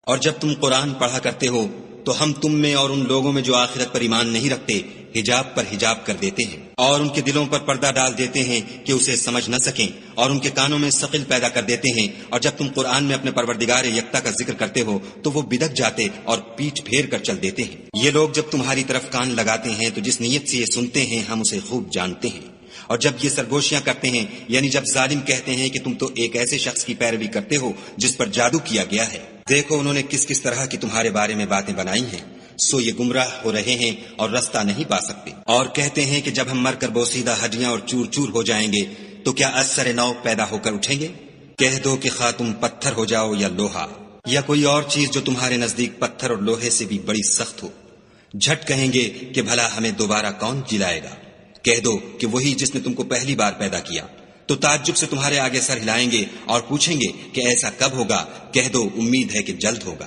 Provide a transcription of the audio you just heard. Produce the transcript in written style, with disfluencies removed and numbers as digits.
اور جب تم قرآن پڑھا کرتے ہو تو ہم تم میں اور ان لوگوں میں جو آخرت پر ایمان نہیں رکھتے حجاب پر حجاب کر دیتے ہیں، اور ان کے دلوں پر پردہ ڈال دیتے ہیں کہ اسے سمجھ نہ سکیں، اور ان کے کانوں میں ثقل پیدا کر دیتے ہیں، اور جب تم قرآن میں اپنے پروردگار یکتا کا ذکر کرتے ہو تو وہ بدک جاتے اور پیٹھ پھیر کر چل دیتے ہیں۔ یہ لوگ جب تمہاری طرف کان لگاتے ہیں تو جس نیت سے یہ سنتے ہیں ہم اسے خوب جانتے ہیں، اور جب یہ سرگوشیاں کرتے ہیں یعنی جب ظالم کہتے ہیں کہ تم تو ایک ایسے شخص کی پیروی کرتے ہو جس پر جادو کیا گیا ہے، دیکھو انہوں نے کس کس طرح کی تمہارے بارے میں باتیں بنائی ہیں، سو یہ گمراہ ہو رہے ہیں اور رستہ نہیں پا سکتے۔ اور کہتے ہیں کہ جب ہم مر کر بوسیدہ ہڈیاں اور چور چور ہو جائیں گے تو کیا از سر نو پیدا ہو کر اٹھیں گے؟ کہہ دو کہ خواہ تم پتھر ہو جاؤ یا لوہا یا کوئی اور چیز جو تمہارے نزدیک پتھر اور لوہے سے بھی بڑی سخت ہو، جھٹ کہیں گے کہ بھلا ہمیں دوبارہ کون جلائے گا؟ کہہ دو کہ وہی جس نے تم کو پہلی بار پیدا کیا، تو تعجب سے تمہارے آگے سر ہلائیں گے اور پوچھیں گے کہ ایسا کب ہوگا؟ کہہ دو امید ہے کہ جلد ہوگا۔